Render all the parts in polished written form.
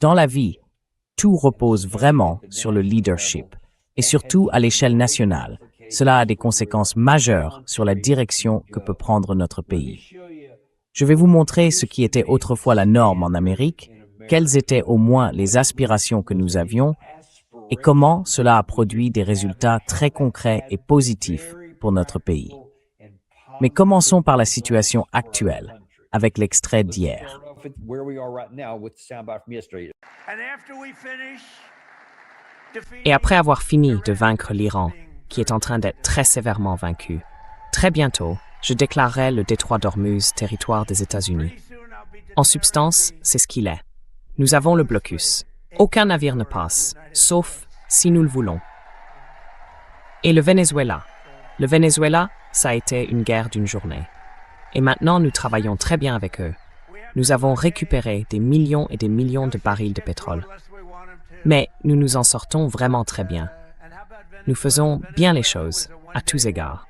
Dans la vie, tout repose vraiment sur le leadership, et surtout à l'échelle nationale. Cela a des conséquences majeures sur la direction que peut prendre notre pays. Je vais vous montrer ce qui était autrefois la norme en Amérique, quelles étaient au moins les aspirations que nous avions, et comment cela a produit des résultats très concrets et positifs pour notre pays. Mais commençons par la situation actuelle, avec l'extrait d'hier. Et après avoir fini de vaincre l'Iran, qui est en train d'être très sévèrement vaincu, très bientôt, je déclarerai le détroit d'Ormuz territoire des États-Unis. En substance, c'est ce qu'il est. Nous avons le blocus. Aucun navire ne passe, sauf si nous le voulons. Et le Venezuela. Le Venezuela, ça a été une guerre d'une journée. Et maintenant, nous travaillons très bien avec eux. Nous avons récupéré des millions et des millions de barils de pétrole. Mais nous nous en sortons vraiment très bien. Nous faisons bien les choses, à tous égards.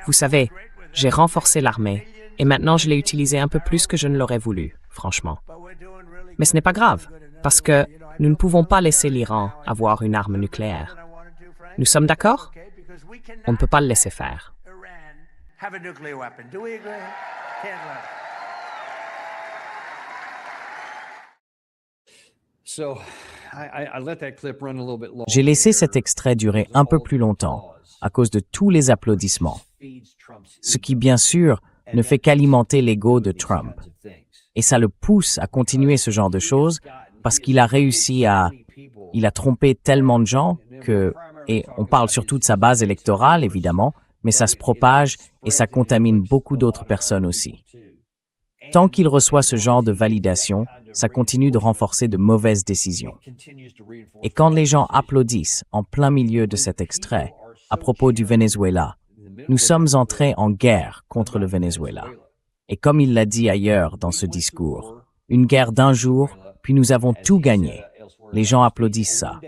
Vous savez, j'ai renforcé l'armée, et maintenant je l'ai utilisée un peu plus que je ne l'aurais voulu, franchement. Mais ce n'est pas grave, parce que nous ne pouvons pas laisser l'Iran avoir une arme nucléaire. Nous sommes d'accord? On ne peut pas le laisser faire. J'ai laissé cet extrait durer un peu plus longtemps, à cause de tous les applaudissements. Ce qui, bien sûr, ne fait qu'alimenter l'ego de Trump. Et ça le pousse à continuer ce genre de choses, parce qu'il a réussi à... Il a trompé tellement de gens que... Et on parle surtout de sa base électorale, évidemment, mais ça se propage et ça contamine beaucoup d'autres personnes aussi. Tant qu'il reçoit ce genre de validation, ça continue de renforcer de mauvaises décisions. Et quand les gens applaudissent en plein milieu de cet extrait, à propos du Venezuela, nous sommes entrés en guerre contre le Venezuela. Et comme il l'a dit ailleurs dans ce discours, une guerre d'un jour, puis nous avons tout gagné. Les gens applaudissent ça.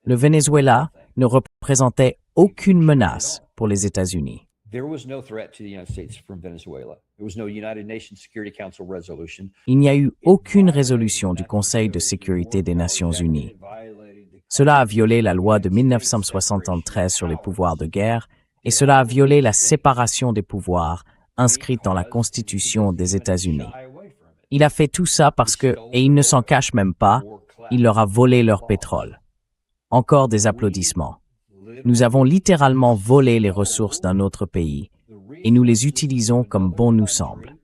Le Venezuela ne représentait aucune menace pour les États-Unis. Il n'y a eu aucune résolution du Conseil de sécurité des Nations unies. Cela a violé la loi de 1973 sur les pouvoirs de guerre et cela a violé la séparation des pouvoirs inscrite dans la Constitution des États-Unis. Il a fait tout ça parce que, et il ne s'en cache même pas, il leur a volé leur pétrole. Encore des applaudissements. Nous avons littéralement volé les ressources d'un autre pays et nous les utilisons comme bon nous semble.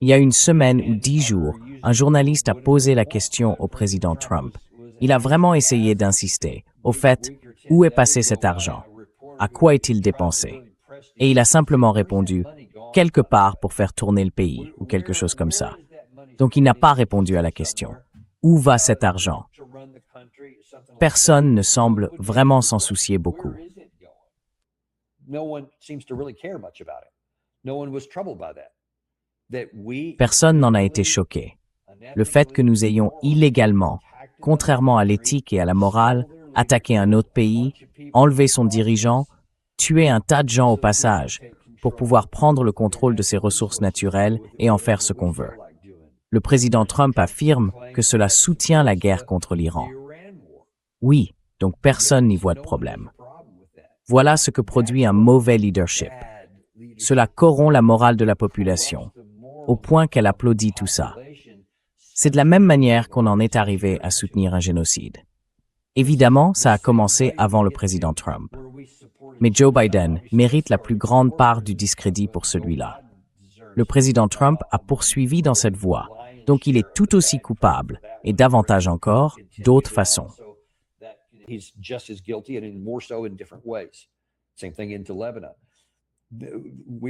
Il y a une semaine ou 10 jours, un journaliste a posé la question au président Trump. Il a vraiment essayé d'insister. Au fait, où est passé cet argent? À quoi est-il dépensé? Et il a simplement répondu, quelque part pour faire tourner le pays, ou quelque chose comme ça. Donc il n'a pas répondu à la question. Où va cet argent? Personne ne semble vraiment s'en soucier beaucoup. Personne n'en a été choqué. Le fait que nous ayons illégalement, contrairement à l'éthique et à la morale, attaqué un autre pays, enlevé son dirigeant, tué un tas de gens au passage, pour pouvoir prendre le contrôle de ses ressources naturelles et en faire ce qu'on veut. Le président Trump affirme que cela soutient la guerre contre l'Iran. Oui, donc personne n'y voit de problème. Voilà ce que produit un mauvais leadership. Cela corrompt la morale de la population, au point qu'elle applaudit tout ça. C'est de la même manière qu'on en est arrivé à soutenir un génocide. Évidemment, ça a commencé avant le président Trump. Mais Joe Biden mérite la plus grande part du discrédit pour celui-là. Le président Trump a poursuivi dans cette voie, donc il est tout aussi coupable, et davantage encore, d'autres façons.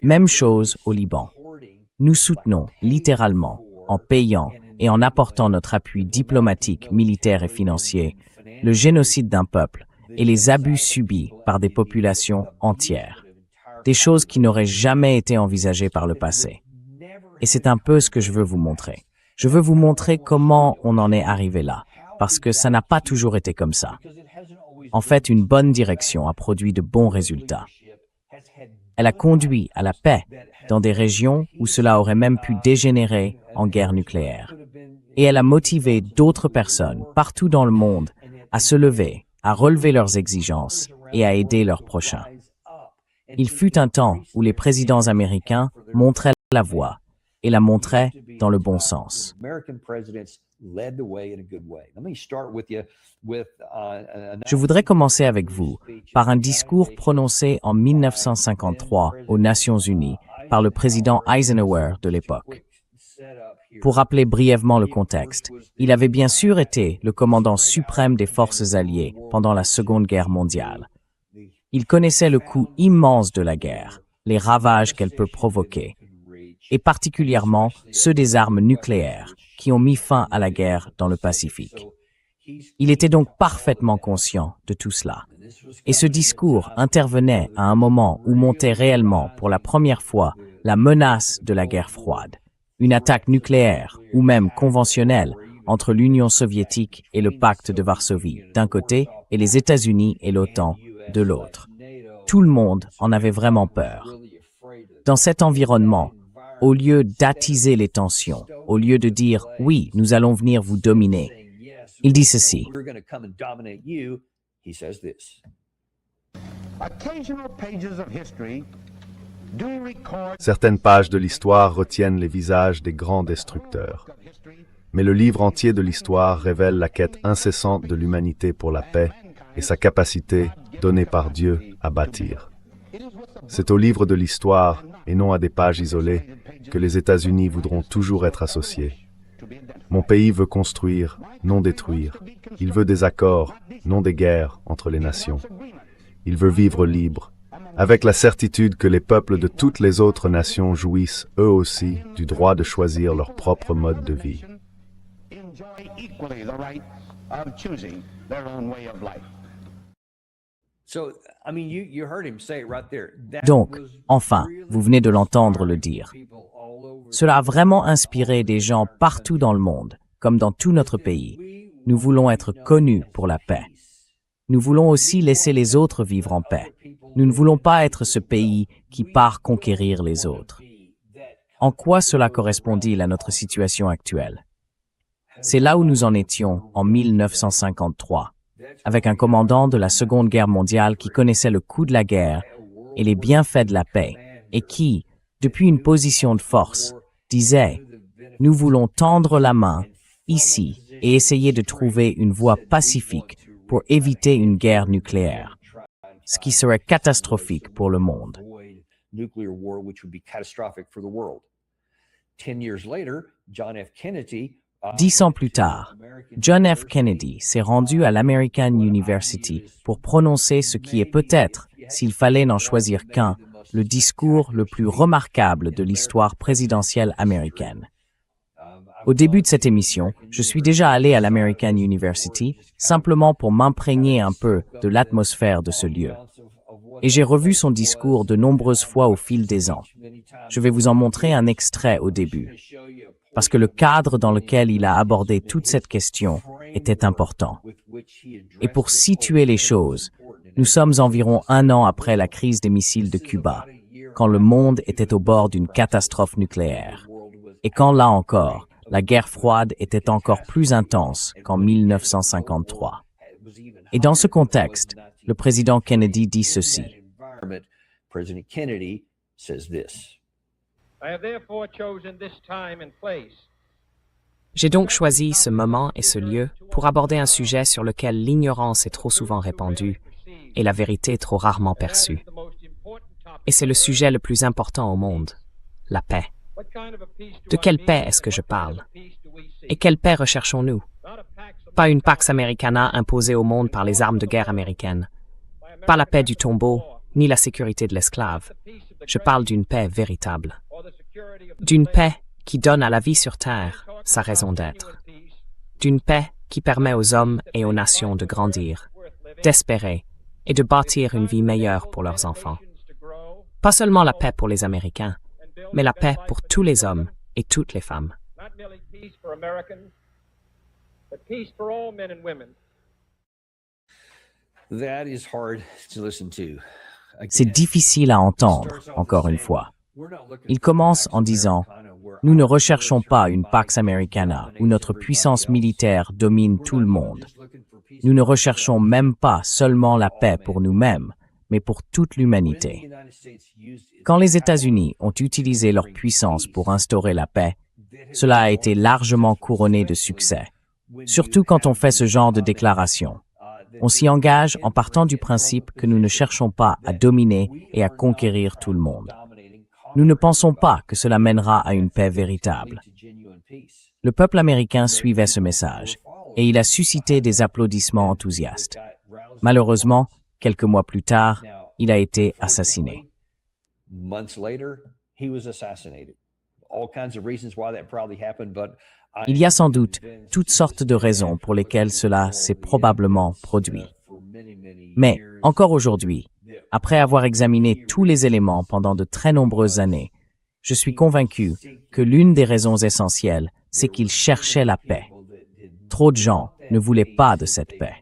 Même chose au Liban. Nous soutenons, littéralement, en payant et en apportant notre appui diplomatique, militaire et financier, le génocide d'un peuple et les abus subis par des populations entières. Des choses qui n'auraient jamais été envisagées par le passé. Et c'est un peu ce que je veux vous montrer. Je veux vous montrer comment on en est arrivé là, parce que ça n'a pas toujours été comme ça. En fait, une bonne direction a produit de bons résultats. Elle a conduit à la paix, dans des régions où cela aurait même pu dégénérer en guerre nucléaire. Et elle a motivé d'autres personnes partout dans le monde à se lever, à relever leurs exigences et à aider leurs prochains. Il fut un temps où les présidents américains montraient la voie et la montraient dans le bon sens. Je voudrais commencer avec vous par un discours prononcé en 1953 aux Nations Unies par le président Eisenhower de l'époque. Pour rappeler brièvement le contexte, il avait bien sûr été le commandant suprême des forces alliées pendant la Seconde Guerre mondiale. Il connaissait le coût immense de la guerre, les ravages qu'elle peut provoquer, et particulièrement ceux des armes nucléaires qui ont mis fin à la guerre dans le Pacifique. Il était donc parfaitement conscient de tout cela. Et ce discours intervenait à un moment où montait réellement pour la première fois la menace de la guerre froide, une attaque nucléaire ou même conventionnelle entre l'Union soviétique et le pacte de Varsovie d'un côté et les États-Unis et l'OTAN de l'autre. Tout le monde en avait vraiment peur. Dans cet environnement, au lieu d'attiser les tensions, au lieu de dire « oui, nous allons venir vous dominer », il dit ceci. Certaines pages de l'histoire retiennent les visages des grands destructeurs. Mais le livre entier de l'histoire révèle la quête incessante de l'humanité pour la paix et sa capacité, donnée par Dieu, à bâtir. C'est au livre de l'histoire, et non à des pages isolées, que les États-Unis voudront toujours être associés. Mon pays veut construire, non détruire. Il veut des accords, non des guerres entre les nations. Il veut vivre libre, avec la certitude que les peuples de toutes les autres nations jouissent, eux aussi, du droit de choisir leur propre mode de vie. Donc, enfin, vous venez de l'entendre le dire. Cela a vraiment inspiré des gens partout dans le monde, comme dans tout notre pays. Nous voulons être connus pour la paix. Nous voulons aussi laisser les autres vivre en paix. Nous ne voulons pas être ce pays qui part conquérir les autres. En quoi cela correspond-il à notre situation actuelle? C'est là où nous en étions en 1953, avec un commandant de la Seconde Guerre mondiale qui connaissait le coût de la guerre et les bienfaits de la paix, et qui, depuis une position de force, disait « Nous voulons tendre la main, ici, et essayer de trouver une voie pacifique pour éviter une guerre nucléaire, ce qui serait catastrophique pour le monde. » 10 ans plus tard, John F. Kennedy s'est rendu à l'American University pour prononcer ce qui est peut-être, s'il fallait n'en choisir qu'un, le discours le plus remarquable de l'histoire présidentielle américaine. Au début de cette émission, je suis déjà allé à l'American University simplement pour m'imprégner un peu de l'atmosphère de ce lieu. Et j'ai revu son discours de nombreuses fois au fil des ans. Je vais vous en montrer un extrait au début, parce que le cadre dans lequel il a abordé toute cette question était important. Et pour situer les choses, nous sommes environ 1 an après la crise des missiles de Cuba, quand le monde était au bord d'une catastrophe nucléaire. Et quand, là encore, la guerre froide était encore plus intense qu'en 1953. Et dans ce contexte, le président Kennedy dit ceci. J'ai donc choisi ce moment et ce lieu pour aborder un sujet sur lequel l'ignorance est trop souvent répandue et la vérité trop rarement perçue. Et c'est le sujet le plus important au monde, la paix. De quelle paix est-ce que je parle? Et quelle paix recherchons-nous? Pas une Pax Americana imposée au monde par les armes de guerre américaines. Pas la paix du tombeau, ni la sécurité de l'esclave. Je parle d'une paix véritable. D'une paix qui donne à la vie sur Terre sa raison d'être. D'une paix qui permet aux hommes et aux nations de grandir, d'espérer et de bâtir une vie meilleure pour leurs enfants. Pas seulement la paix pour les Américains, mais la paix pour tous les hommes et toutes les femmes. C'est difficile à entendre, encore une fois. Il commence en disant « Nous ne recherchons pas une Pax Americana où notre puissance militaire domine tout le monde. Nous ne recherchons même pas seulement la paix pour nous-mêmes, mais pour toute l'humanité. » Quand les États-Unis ont utilisé leur puissance pour instaurer la paix, cela a été largement couronné de succès, surtout quand on fait ce genre de déclaration. On s'y engage en partant du principe que nous ne cherchons pas à dominer et à conquérir tout le monde. Nous ne pensons pas que cela mènera à une paix véritable. Le peuple américain suivait ce message, et il a suscité des applaudissements enthousiastes. Malheureusement, quelques mois plus tard, il a été assassiné. Il y a sans doute toutes sortes de raisons pour lesquelles cela s'est probablement produit. Mais, encore aujourd'hui, après avoir examiné tous les éléments pendant de très nombreuses années, je suis convaincu que l'une des raisons essentielles, c'est qu'ils cherchaient la paix. Trop de gens ne voulaient pas de cette paix.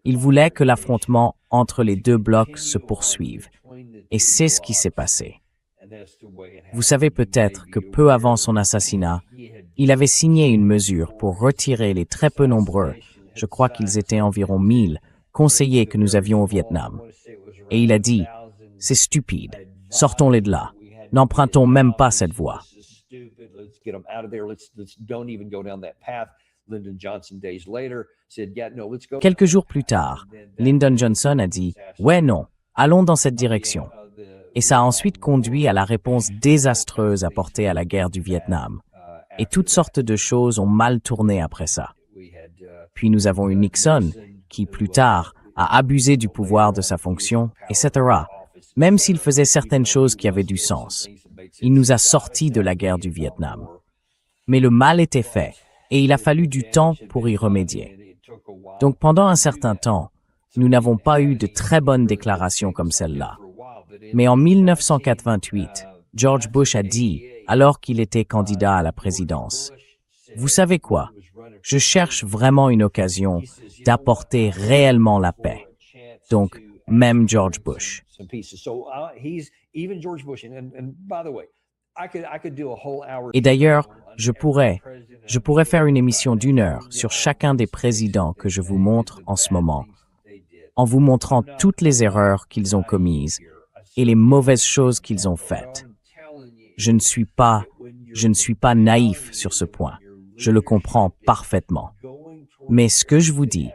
Ils voulaient que l'affrontement entre les deux blocs se poursuive. Et c'est ce qui s'est passé. Vous savez peut-être que peu avant son assassinat, il avait signé une mesure pour retirer les très peu nombreux, je crois qu'ils étaient environ 1000, conseillers que nous avions au Vietnam. Et il a dit, « C'est stupide, sortons-les de là, n'empruntons même pas cette voie. » Quelques jours plus tard, Lyndon Johnson a dit « Ouais, non, allons dans cette direction. » Et ça a ensuite conduit à la réponse désastreuse apportée à la guerre du Vietnam. Et toutes sortes de choses ont mal tourné après ça. Puis nous avons eu Nixon, qui plus tard a abusé du pouvoir de sa fonction, etc. Même s'il faisait certaines choses qui avaient du sens. Il nous a sortis de la guerre du Vietnam. Mais le mal était fait, et il a fallu du temps pour y remédier. Donc pendant un certain temps, nous n'avons pas eu de très bonnes déclarations comme celle-là. Mais en 1988, George Bush a dit, alors qu'il était candidat à la présidence, « Vous savez quoi? Je cherche vraiment une occasion d'apporter réellement la paix. » Donc, même George Bush. Et d'ailleurs, je pourrais faire une émission d'1 heure sur chacun des présidents que je vous montre en ce moment, en vous montrant toutes les erreurs qu'ils ont commises et les mauvaises choses qu'ils ont faites. Je ne suis pas naïf sur ce point. Je le comprends parfaitement. Mais ce que je vous dis,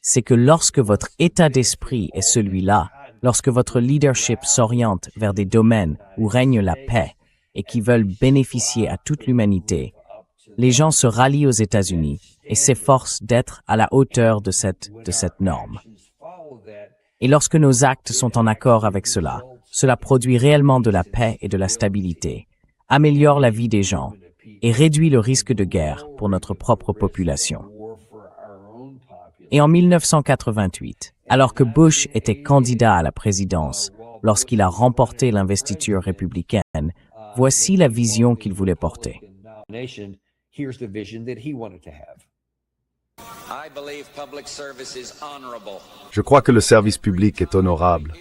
c'est que lorsque votre état d'esprit est celui-là, lorsque votre leadership s'oriente vers des domaines où règne la paix et qui veulent bénéficier à toute l'humanité, les gens se rallient aux États-Unis et s'efforcent d'être à la hauteur de cette norme. Et lorsque nos actes sont en accord avec cela, cela produit réellement de la paix et de la stabilité, améliore la vie des gens et réduit le risque de guerre pour notre propre population. Et en 1988, alors que Bush était candidat à la présidence, lorsqu'il a remporté l'investiture républicaine, voici la vision qu'il voulait porter. Je crois que le service public est honorable.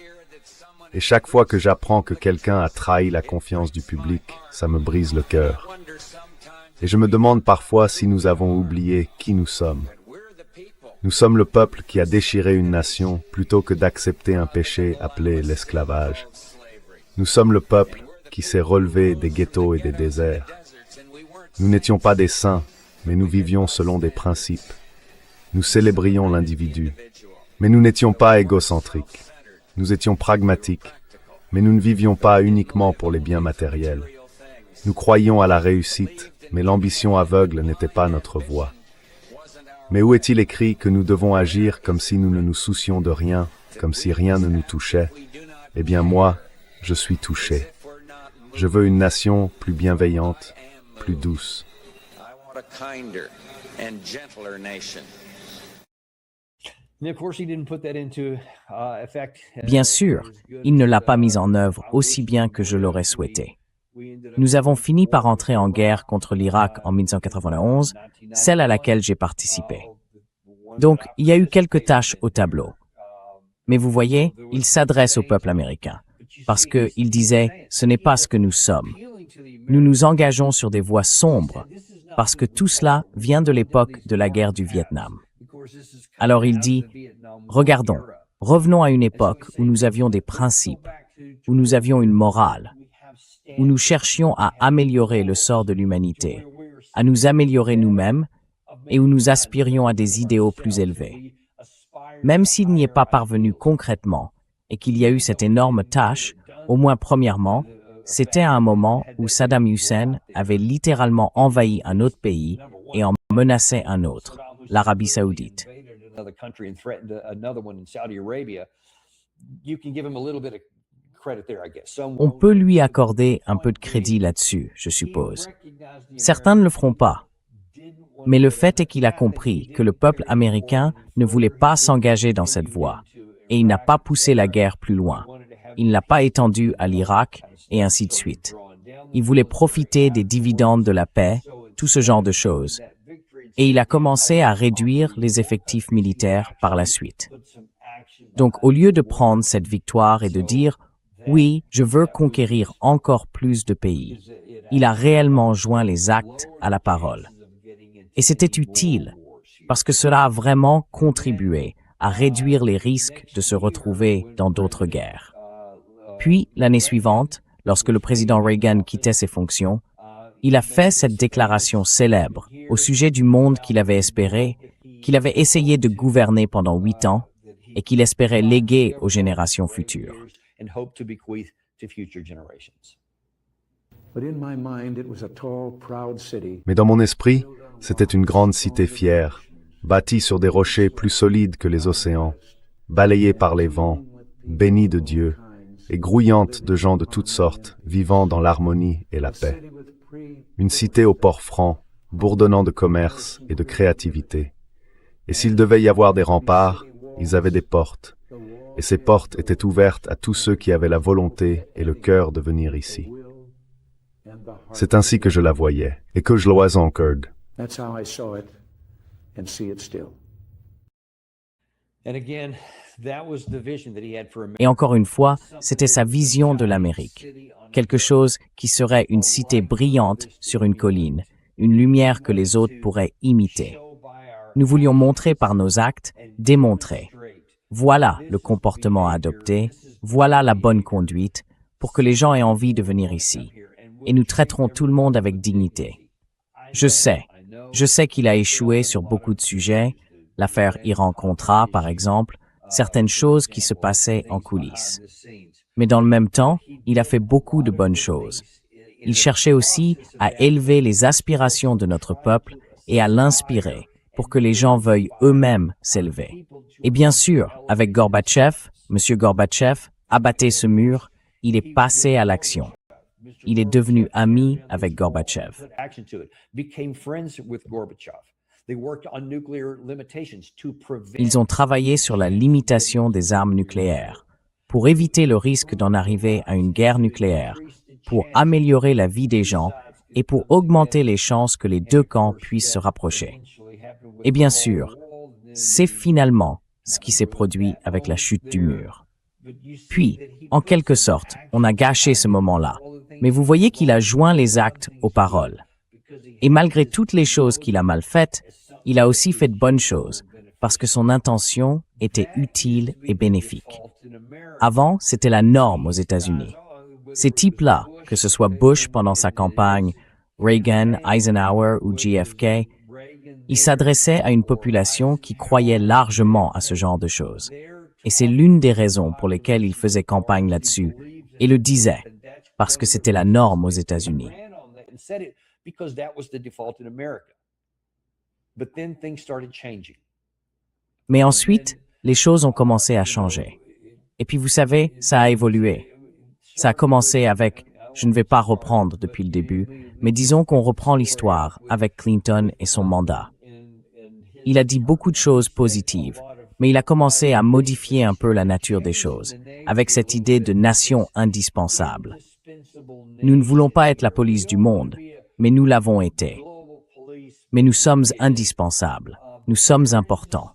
Et chaque fois que j'apprends que quelqu'un a trahi la confiance du public, ça me brise le cœur. Et je me demande parfois si nous avons oublié qui nous sommes. Nous sommes le peuple qui a déchiré une nation plutôt que d'accepter un péché appelé l'esclavage. Nous sommes le peuple qui s'est relevé des ghettos et des déserts. Nous n'étions pas des saints, mais nous vivions selon des principes. Nous célébrions l'individu, mais nous n'étions pas égocentriques. Nous étions pragmatiques, mais nous ne vivions pas uniquement pour les biens matériels. Nous croyions à la réussite, mais l'ambition aveugle n'était pas notre voie. Mais où est-il écrit que nous devons agir comme si nous ne nous soucions de rien, comme si rien ne nous touchait? Eh bien moi, je suis touché. Je veux une nation plus bienveillante, plus douce. Bien sûr, il ne l'a pas mise en œuvre aussi bien que je l'aurais souhaité. Nous avons fini par entrer en guerre contre l'Irak en 1991, celle à laquelle j'ai participé. Donc, il y a eu quelques tâches au tableau. Mais vous voyez, il s'adresse au peuple américain. parce qu'il disait « ce n'est pas ce que nous sommes ». Nous nous engageons sur des voies sombres, parce que tout cela vient de l'époque de la guerre du Vietnam. Alors il dit « regardons, revenons à une époque où nous avions des principes, où nous avions une morale, où nous cherchions à améliorer le sort de l'humanité, à nous améliorer nous-mêmes et où nous aspirions à des idéaux plus élevés. Même s'il n'y est pas parvenu concrètement et qu'il y a eu cette énorme tâche, au moins premièrement, c'était à un moment où Saddam Hussein avait littéralement envahi un autre pays et en menaçait un autre, l'Arabie Saoudite. On peut lui accorder un peu de crédit là-dessus, je suppose. Certains ne le feront pas. Mais le fait est qu'il a compris que le peuple américain ne voulait pas s'engager dans cette voie, et il n'a pas poussé la guerre plus loin. Il ne l'a pas étendue à l'Irak, et ainsi de suite. Il voulait profiter des dividendes de la paix, tout ce genre de choses. Et il a commencé à réduire les effectifs militaires par la suite. Donc, au lieu de prendre cette victoire et de dire « oui, je veux conquérir encore plus de pays », il a réellement joint les actes à la parole. Et c'était utile, parce que cela a vraiment contribué à réduire les risques de se retrouver dans d'autres guerres. Puis, l'année suivante, lorsque le président Reagan quittait ses fonctions, il a fait cette déclaration célèbre au sujet du monde qu'il avait espéré, qu'il avait essayé de gouverner pendant 8 ans et qu'il espérait léguer aux générations futures. Mais dans mon esprit, c'était une grande cité fière, bâtie sur des rochers plus solides que les océans, balayée par les vents, bénie de Dieu, et grouillante de gens de toutes sortes, vivant dans l'harmonie et la paix. Une cité au port franc, bourdonnant de commerce et de créativité. Et s'il devait y avoir des remparts, ils avaient des portes. Et ces portes étaient ouvertes à tous ceux qui avaient la volonté et le cœur de venir ici. C'est ainsi que je la voyais, et que je l'oise encore. Et encore une fois, c'était sa vision de l'Amérique. Quelque chose qui serait une cité brillante sur une colline, une lumière que les autres pourraient imiter. Nous voulions montrer par nos actes, démontrer. Voilà le comportement à adopter, voilà la bonne conduite, pour que les gens aient envie de venir ici. Et nous traiterons tout le monde avec dignité. Je sais qu'il a échoué sur beaucoup de sujets, l'affaire Iran-Contra par exemple, certaines choses qui se passaient en coulisses. Mais dans le même temps, il a fait beaucoup de bonnes choses. Il cherchait aussi à élever les aspirations de notre peuple et à l'inspirer pour que les gens veuillent eux-mêmes s'élever. Et bien sûr, avec Gorbatchev, M. Gorbatchev abattait ce mur, il est passé à l'action. Il est devenu ami avec Gorbatchev. Ils ont travaillé sur la limitation des armes nucléaires, pour éviter le risque d'en arriver à une guerre nucléaire, pour améliorer la vie des gens et pour augmenter les chances que les deux camps puissent se rapprocher. Et bien sûr, c'est finalement ce qui s'est produit avec la chute du mur. Puis, en quelque sorte, on a gâché ce moment-là, mais vous voyez qu'il a joint les actes aux paroles. Et malgré toutes les choses qu'il a mal faites, il a aussi fait de bonnes choses, parce que son intention était utile et bénéfique. Avant, c'était la norme aux États-Unis. Ces types-là, que ce soit Bush pendant sa campagne, Reagan, Eisenhower ou JFK, ils s'adressaient à une population qui croyait largement à ce genre de choses. Et c'est l'une des raisons pour lesquelles ils faisaient campagne là-dessus, et le disaient, parce que c'était la norme aux États-Unis. Mais ensuite, les choses ont commencé à changer. Et puis vous savez, ça a évolué. Ça a commencé avec, je ne vais pas reprendre depuis le début, mais disons qu'on reprend l'histoire avec Clinton et son mandat. Il a dit beaucoup de choses positives, mais il a commencé à modifier un peu la nature des choses, avec cette idée de nation indispensable. Nous ne voulons pas être la police du monde, mais nous l'avons été. Mais nous sommes indispensables, nous sommes importants.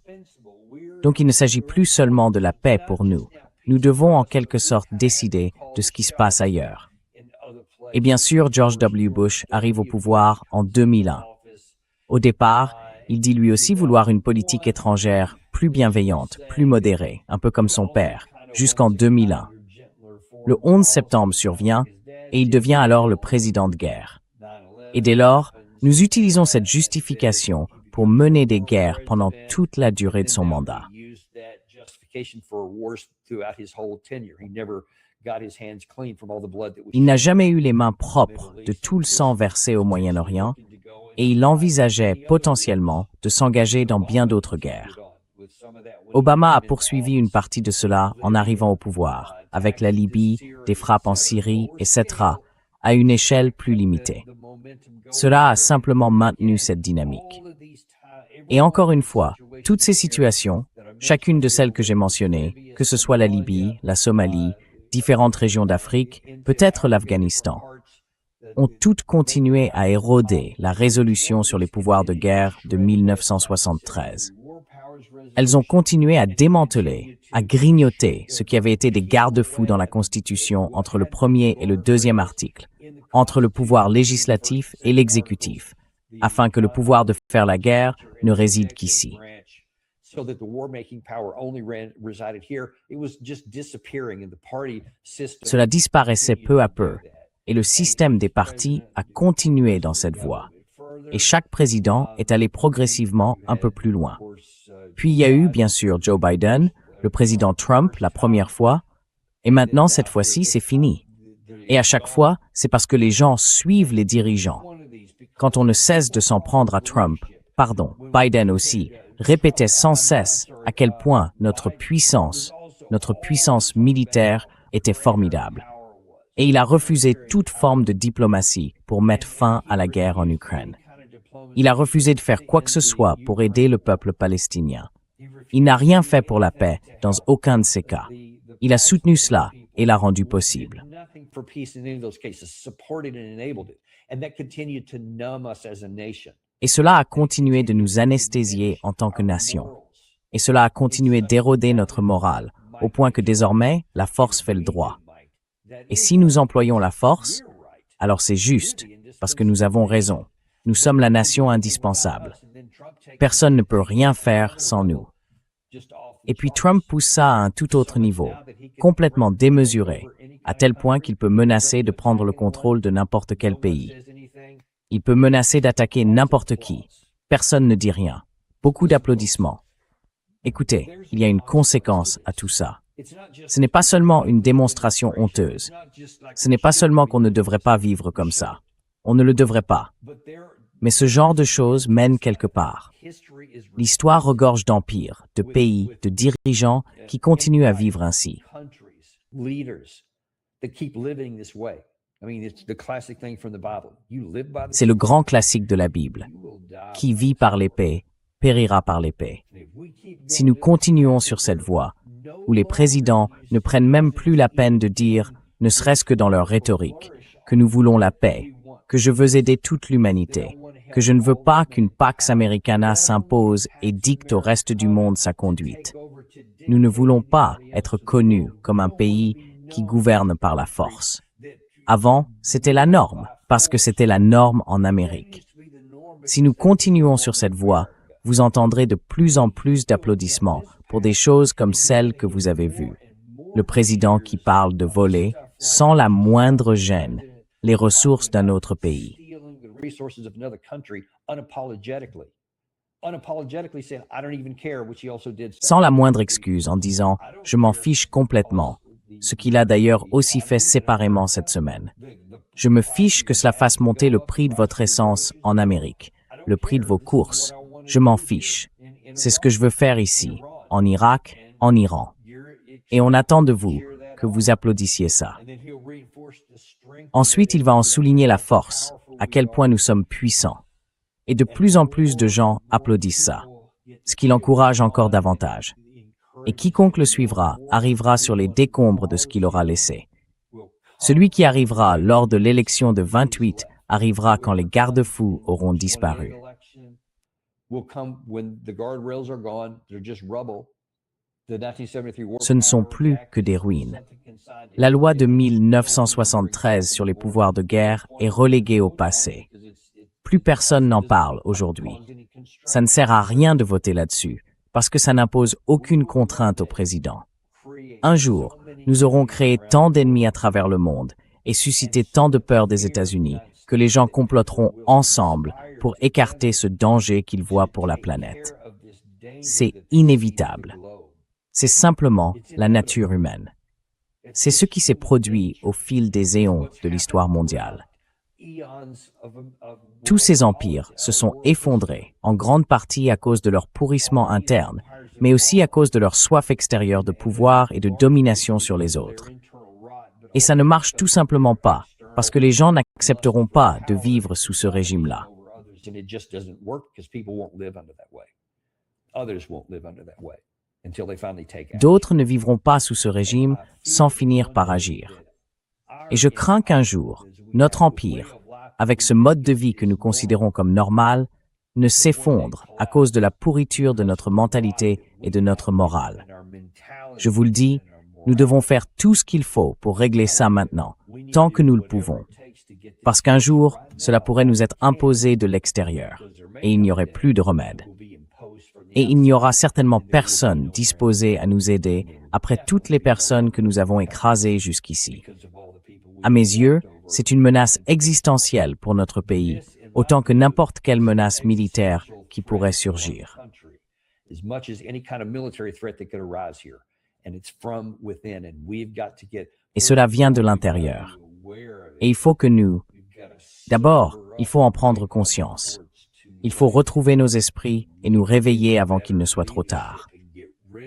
Donc il ne s'agit plus seulement de la paix pour nous, nous devons en quelque sorte décider de ce qui se passe ailleurs. Et bien sûr, George W. Bush arrive au pouvoir en 2001. Au départ, il dit lui aussi vouloir une politique étrangère plus bienveillante, plus modérée, un peu comme son père, jusqu'en 2001. Le 11 septembre survient et il devient alors le président de guerre. Et dès lors, nous utilisons cette justification pour mener des guerres pendant toute la durée de son mandat. Il n'a jamais eu les mains propres de tout le sang versé au Moyen-Orient et il envisageait potentiellement de s'engager dans bien d'autres guerres. Obama a poursuivi une partie de cela en arrivant au pouvoir, avec la Libye, des frappes en Syrie, etc., à une échelle plus limitée. Cela a simplement maintenu cette dynamique. Et encore une fois, toutes ces situations, chacune de celles que j'ai mentionnées, que ce soit la Libye, la Somalie, différentes régions d'Afrique, peut-être l'Afghanistan, ont toutes continué à éroder la résolution sur les pouvoirs de guerre de 1973. Elles ont continué à démanteler, à grignoter ce qui avait été des garde-fous dans la Constitution entre le premier et le deuxième article, entre le pouvoir législatif et l'exécutif, afin que le pouvoir de faire la guerre ne réside qu'ici. Cela disparaissait peu à peu, et le système des partis a continué dans cette voie. Et chaque président est allé progressivement un peu plus loin. Puis il y a eu, bien sûr, Joe Biden, le président Trump la première fois, et maintenant, cette fois-ci, c'est fini. Et à chaque fois, c'est parce que les gens suivent les dirigeants. Quand on ne cesse de s'en prendre à Biden aussi, répétait sans cesse à quel point notre puissance militaire était formidable. Et il a refusé toute forme de diplomatie pour mettre fin à la guerre en Ukraine. Il a refusé de faire quoi que ce soit pour aider le peuple palestinien. Il n'a rien fait pour la paix dans aucun de ces cas. Il a soutenu cela et l'a rendu possible. Et cela a continué de nous anesthésier en tant que nation. Et cela a continué d'éroder notre morale, au point que désormais, la force fait le droit. Et si nous employons la force, alors c'est juste, parce que nous avons raison. Nous sommes la nation indispensable. Personne ne peut rien faire sans nous. Et puis Trump pousse ça à un tout autre niveau, complètement démesuré, à tel point qu'il peut menacer de prendre le contrôle de n'importe quel pays. Il peut menacer d'attaquer n'importe qui. Personne ne dit rien. Beaucoup d'applaudissements. Écoutez, il y a une conséquence à tout ça. Ce n'est pas seulement une démonstration honteuse. Ce n'est pas seulement qu'on ne devrait pas vivre comme ça. On ne le devrait pas. Mais ce genre de choses mène quelque part. L'histoire regorge d'empires, de pays, de dirigeants qui continuent à vivre ainsi. C'est le grand classique de la Bible. Qui vit par l'épée, périra par l'épée. Si nous continuons sur cette voie, où les présidents ne prennent même plus la peine de dire, ne serait-ce que dans leur rhétorique, que nous voulons la paix, que je veux aider toute l'humanité, que je ne veux pas qu'une Pax Americana s'impose et dicte au reste du monde sa conduite. Nous ne voulons pas être connus comme un pays qui gouverne par la force. Avant, c'était la norme, parce que c'était la norme en Amérique. Si nous continuons sur cette voie, vous entendrez de plus en plus d'applaudissements pour des choses comme celles que vous avez vues. Le président qui parle de voler, sans la moindre gêne, les ressources d'un autre pays. Sans la moindre excuse en disant « je m'en fiche complètement », ce qu'il a d'ailleurs aussi fait séparément cette semaine. Je me fiche que cela fasse monter le prix de votre essence en Amérique, le prix de vos courses. Je m'en fiche. C'est ce que je veux faire ici, en Irak, en Iran. Et on attend de vous que vous applaudissiez ça. Ensuite, il va en souligner la force, à quel point nous sommes puissants. Et de plus en plus de gens applaudissent ça, ce qui l'encourage encore davantage. Et quiconque le suivra arrivera sur les décombres de ce qu'il aura laissé. Celui qui arrivera lors de l'élection de 28 arrivera quand les garde-fous auront disparu. Ce ne sont plus que des ruines. La loi de 1973 sur les pouvoirs de guerre est reléguée au passé. Plus personne n'en parle aujourd'hui. Ça ne sert à rien de voter là-dessus, parce que ça n'impose aucune contrainte au président. Un jour, nous aurons créé tant d'ennemis à travers le monde et suscité tant de peur des États-Unis que les gens comploteront ensemble pour écarter ce danger qu'ils voient pour la planète. C'est inévitable. C'est simplement la nature humaine. C'est ce qui s'est produit au fil des éons de l'histoire mondiale. Tous ces empires se sont effondrés, en grande partie à cause de leur pourrissement interne, mais aussi à cause de leur soif extérieure de pouvoir et de domination sur les autres. Et ça ne marche tout simplement pas, parce que les gens n'accepteront pas de vivre sous ce régime-là. D'autres ne vivront pas sous ce régime sans finir par agir. Et je crains qu'un jour, notre empire, avec ce mode de vie que nous considérons comme normal, ne s'effondre à cause de la pourriture de notre mentalité et de notre morale. Je vous le dis, nous devons faire tout ce qu'il faut pour régler ça maintenant, tant que nous le pouvons. Parce qu'un jour, cela pourrait nous être imposé de l'extérieur, et il n'y aurait plus de remède. Et il n'y aura certainement personne disposé à nous aider après toutes les personnes que nous avons écrasées jusqu'ici. À mes yeux, c'est une menace existentielle pour notre pays, autant que n'importe quelle menace militaire qui pourrait surgir. Et cela vient de l'intérieur. Et il faut que d'abord, il faut en prendre conscience. Il faut retrouver nos esprits et nous réveiller avant qu'il ne soit trop tard.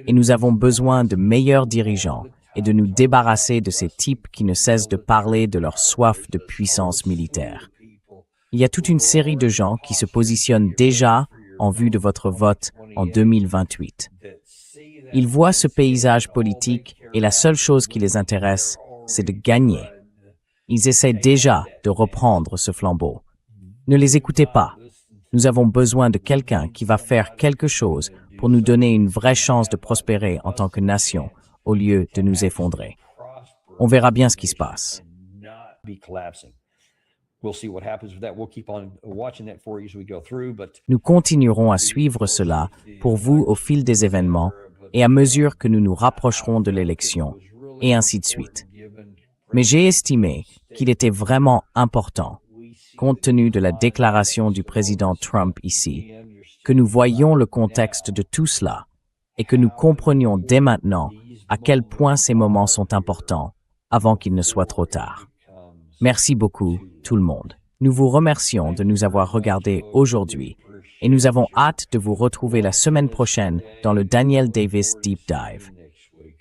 Et nous avons besoin de meilleurs dirigeants et de nous débarrasser de ces types qui ne cessent de parler de leur soif de puissance militaire. Il y a toute une série de gens qui se positionnent déjà en vue de votre vote en 2028. Ils voient ce paysage politique et la seule chose qui les intéresse, c'est de gagner. Ils essaient déjà de reprendre ce flambeau. Ne les écoutez pas. Nous avons besoin de quelqu'un qui va faire quelque chose pour nous donner une vraie chance de prospérer en tant que nation, au lieu de nous effondrer. On verra bien ce qui se passe. Nous continuerons à suivre cela pour vous au fil des événements et à mesure que nous nous rapprocherons de l'élection, et ainsi de suite. Mais j'ai estimé qu'il était vraiment important, compte tenu de la déclaration du président Trump ici, que nous voyions le contexte de tout cela et que nous comprenions dès maintenant à quel point ces moments sont importants avant qu'il ne soit trop tard. Merci beaucoup, tout le monde. Nous vous remercions de nous avoir regardés aujourd'hui et nous avons hâte de vous retrouver la semaine prochaine dans le Daniel Davis Deep Dive.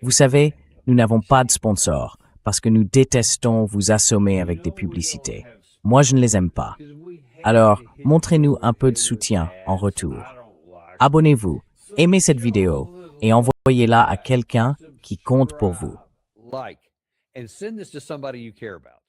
Vous savez, nous n'avons pas de sponsor parce que nous détestons vous assommer avec des publicités. Moi, je ne les aime pas. Alors, montrez-nous un peu de soutien en retour. Abonnez-vous, aimez cette vidéo et envoyez-la à quelqu'un qui compte pour vous. Like and send this to somebody you care about.